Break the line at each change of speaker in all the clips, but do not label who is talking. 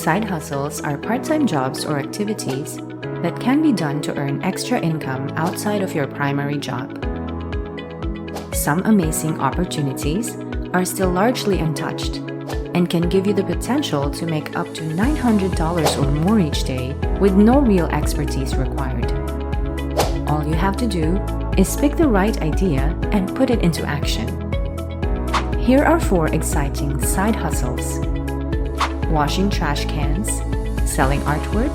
Side hustles are part-time jobs or activities that can be done to earn extra income outside of your primary job. Some amazing opportunities are still largely untouched and can give you the potential to make up to $900 or more each day with no real expertise required. All you have to do is pick the right idea and put it into action. Here are 4 exciting side hustles: washing trash cans, selling artwork,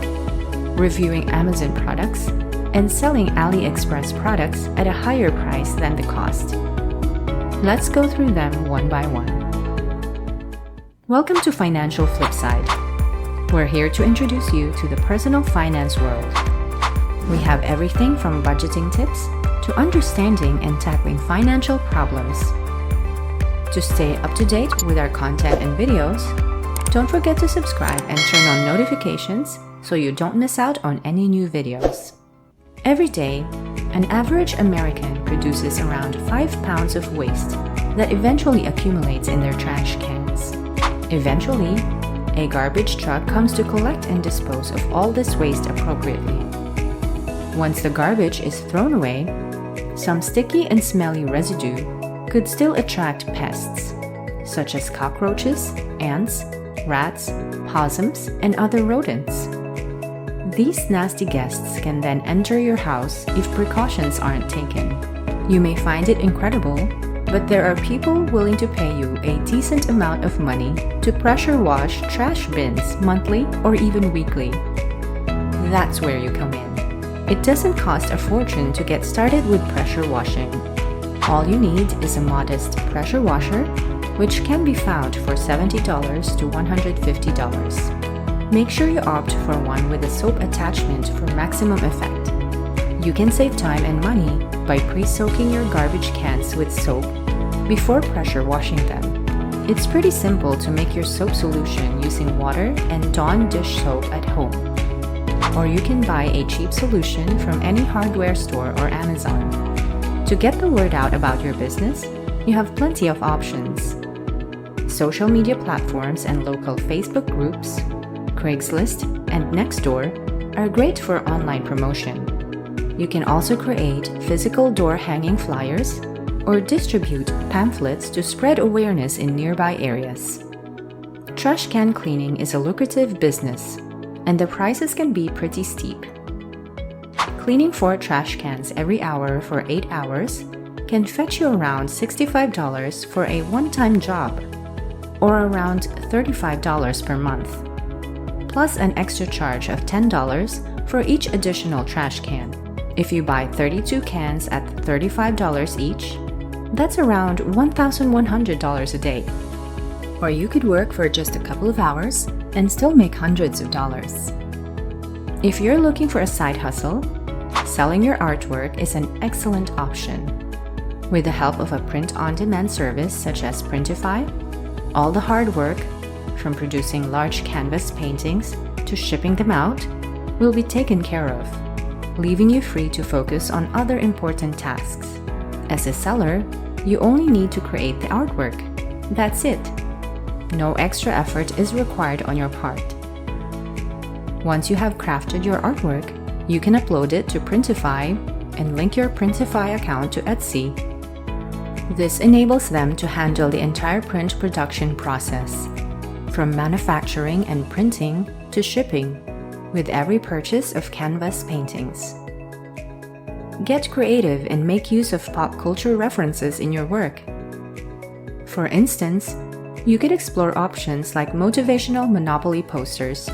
reviewing Amazon products, and selling AliExpress products at a higher price than the cost. Let's go through them one by one. Welcome to Financial Flipside. We're here to introduce you to the personal finance world. We have everything from budgeting tips to understanding and tackling financial problems. To stay up to date with our content and videos, don't forget to subscribe and turn on notifications so you don't miss out on any new videos. Every day, an average American produces around 5 pounds of waste that eventually accumulates in their trash cans. Eventually, a garbage truck comes to collect and dispose of all this waste appropriately. Once the garbage is thrown away, some sticky and smelly residue could still attract pests, such as cockroaches, ants, rats, possums, and other rodents. These nasty guests can then enter your house if precautions aren't taken. You may find it incredible, but there are people willing to pay you a decent amount of money to pressure wash trash bins monthly or even weekly. That's where you come in. It doesn't cost a fortune to get started with pressure washing. All you need is a modest pressure washer, which can be found for $70 to $150. Make sure you opt for one with a soap attachment for maximum effect. You can save time and money by pre-soaking your garbage cans with soap before pressure washing them. It's pretty simple to make your soap solution using water and Dawn dish soap at home. Or you can buy a cheap solution from any hardware store or Amazon. To get the word out about your business, you have plenty of options. Social media platforms and local Facebook groups, Craigslist, and Nextdoor are great for online promotion. You can also create physical door hanging flyers or distribute pamphlets to spread awareness in nearby areas. Trash can cleaning is a lucrative business, and the prices can be pretty steep. Cleaning 4 trash cans every hour for 8 hours can fetch you around $65 for a one-time job, or around $35 per month, plus an extra charge of $10 for each additional trash can. If you buy 32 cans at $35 each, that's around $1,100 a day. Or you could work for just a couple of hours and still make hundreds of dollars. If you're looking for a side hustle, selling your artwork is an excellent option. With the help of a print-on-demand service such as Printify, all the hard work, from producing large canvas paintings to shipping them out, will be taken care of, leaving you free to focus on other important tasks. As a seller, you only need to create the artwork. That's it. No extra effort is required on your part. Once you have crafted your artwork, you can upload it to Printify and link your Printify account to Etsy. This enables them to handle the entire print production process, from manufacturing and printing to shipping, with every purchase of canvas paintings. Get creative and make use of pop culture references in your work. For instance, you could explore options like motivational Monopoly posters,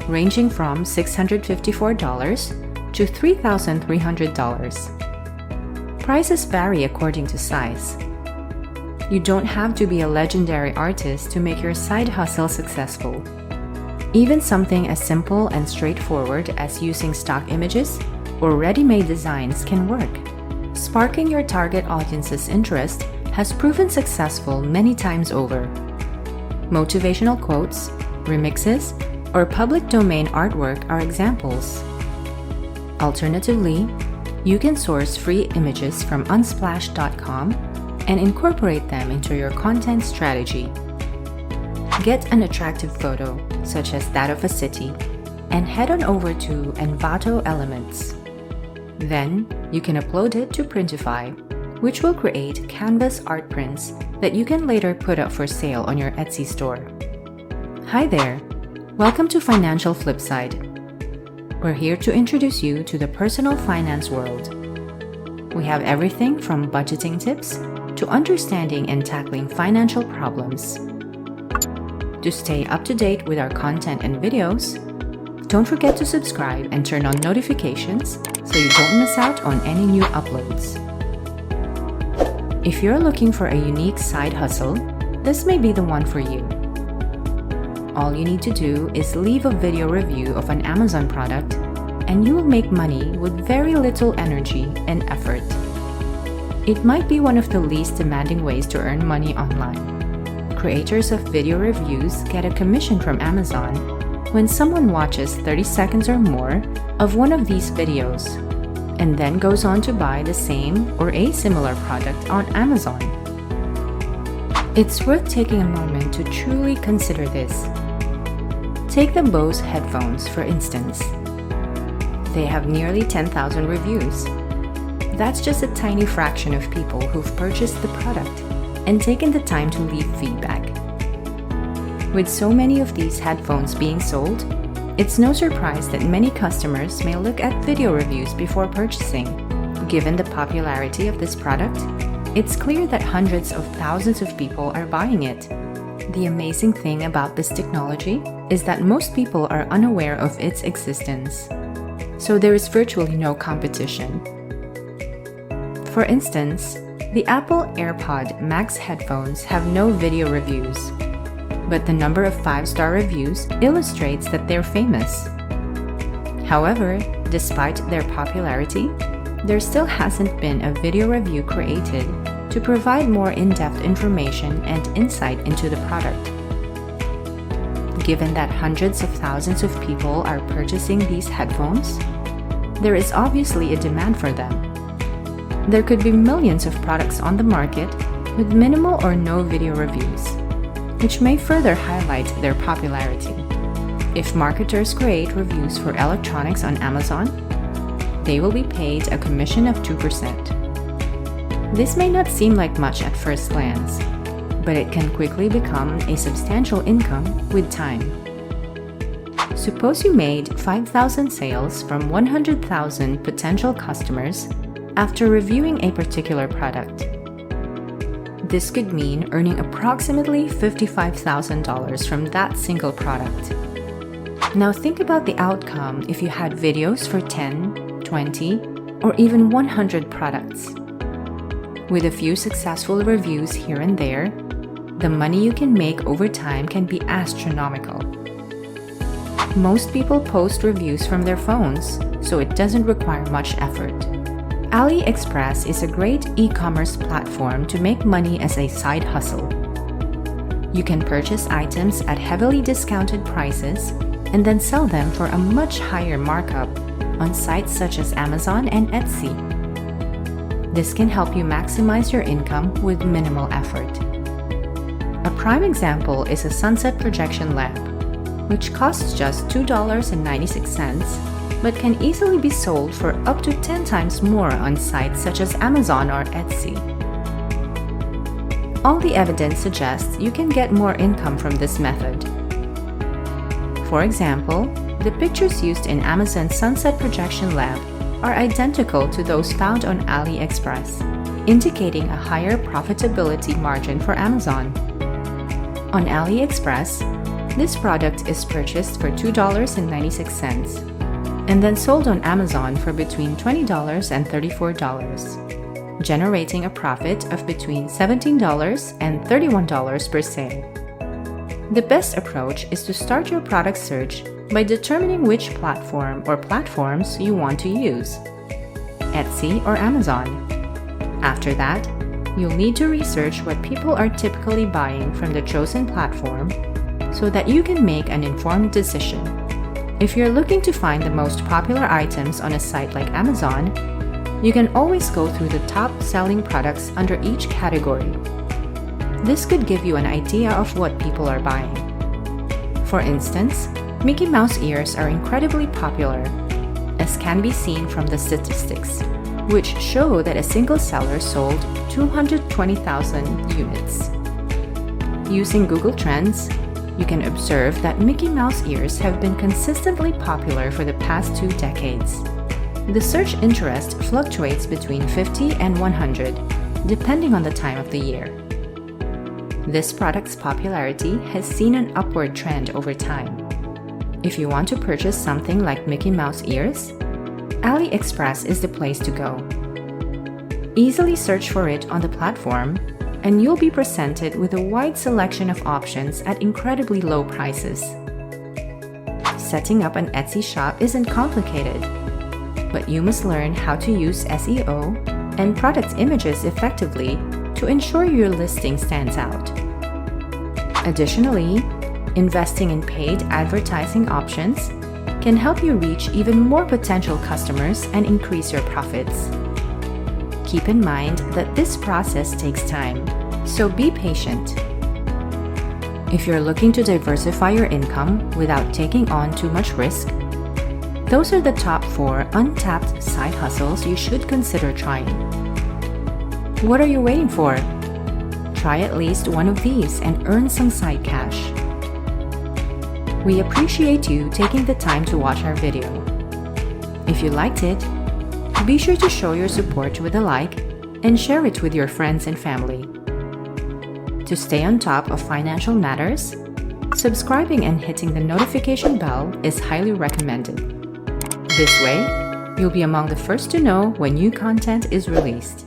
ranging from $654 to $3,300. Prices vary according to size. You don't have to be a legendary artist to make your side hustle successful. Even something as simple and straightforward as using stock images or ready-made designs can work. Sparking your target audience's interest has proven successful many times over. Motivational quotes, remixes, or public domain artwork are examples. Alternatively, you can source free images from unsplash.com and incorporate them into your content strategy. Get an attractive photo, such as that of a city, and head on over to Envato Elements. Then, you can upload it to Printify, which will create canvas art prints that you can later put up for sale on your Etsy store. Hi there! Welcome to Financial Flipside. We're here to introduce you to the personal finance world. We have everything from budgeting tips to understanding and tackling financial problems. To stay up to date with our content and videos, don't forget to subscribe and turn on notifications so you don't miss out on any new uploads. If you're looking for a unique side hustle, this may be the one for you. All you need to do is leave a video review of an Amazon product and you will make money with very little energy and effort. It might be one of the least demanding ways to earn money online. Creators of video reviews get a commission from Amazon when someone watches 30 seconds or more of one of these videos and then goes on to buy the same or a similar product on Amazon. It's worth taking a moment to truly consider this. Take the Bose headphones, for instance. They have nearly 10,000 reviews. That's just a tiny fraction of people who've purchased the product and taken the time to leave feedback. With so many of these headphones being sold, it's no surprise that many customers may look at video reviews before purchasing. Given the popularity of this product, it's clear that hundreds of thousands of people are buying it. The amazing thing about this technology is that most people are unaware of its existence, so there is virtually no competition. For instance, the Apple AirPod Max headphones have no video reviews, but the number of 5-star reviews illustrates that they're famous. However, despite their popularity, there still hasn't been a video review created to provide more in-depth information and insight into the product. Given that hundreds of thousands of people are purchasing these headphones, there is obviously a demand for them. There could be millions of products on the market with minimal or no video reviews, which may further highlight their popularity. If marketers create reviews for electronics on Amazon, they will be paid a commission of 2%. This may not seem like much at first glance, but it can quickly become a substantial income with time. Suppose you made 5,000 sales from 100,000 potential customers after reviewing a particular product. This could mean earning approximately $55,000 from that single product. Now think about the outcome if you had videos for 10, 20, or even 100 products. With a few successful reviews here and there, the money you can make over time can be astronomical. Most people post reviews from their phones, so it doesn't require much effort. AliExpress is a great e-commerce platform to make money as a side hustle. You can purchase items at heavily discounted prices and then sell them for a much higher markup on sites such as Amazon and Etsy. This can help you maximize your income with minimal effort. A prime example is a sunset projection lamp, which costs just $2.96, but can easily be sold for up to 10 times more on sites such as Amazon or Etsy. All the evidence suggests you can get more income from this method. For example, the pictures used in Amazon's sunset projection lamp are identical to those found on AliExpress, indicating a higher profitability margin for Amazon. On AliExpress, this product is purchased for $2.96 and then sold on Amazon for between $20 and $34, generating a profit of between $17 and $31 per sale. The best approach is to start your product search by determining which platform or platforms you want to use, Etsy or Amazon. After that, you'll need to research what people are typically buying from the chosen platform so that you can make an informed decision. If you're looking to find the most popular items on a site like Amazon, you can always go through the top-selling products under each category. This could give you an idea of what people are buying. For instance, Mickey Mouse ears are incredibly popular, as can be seen from the statistics, which show that a single seller sold 220,000 units. Using Google Trends, you can observe that Mickey Mouse ears have been consistently popular for the past 2 decades. The search interest fluctuates between 50 and 100, depending on the time of the year. This product's popularity has seen an upward trend over time. If you want to purchase something like Mickey Mouse ears, AliExpress is the place to go. Easily search for it on the platform, and you'll be presented with a wide selection of options at incredibly low prices. Setting up an Etsy shop isn't complicated, but you must learn how to use SEO and product images effectively to ensure your listing stands out. Additionally, investing in paid advertising options can help you reach even more potential customers and increase your profits. Keep in mind that this process takes time, so be patient. If you're looking to diversify your income without taking on too much risk, those are the top 4 untapped side hustles you should consider trying. What are you waiting for? Try at least one of these and earn some side cash. We appreciate you taking the time to watch our video. If you liked it, be sure to show your support with a like and share it with your friends and family. To stay on top of financial matters, subscribing and hitting the notification bell is highly recommended. This way, you'll be among the first to know when new content is released.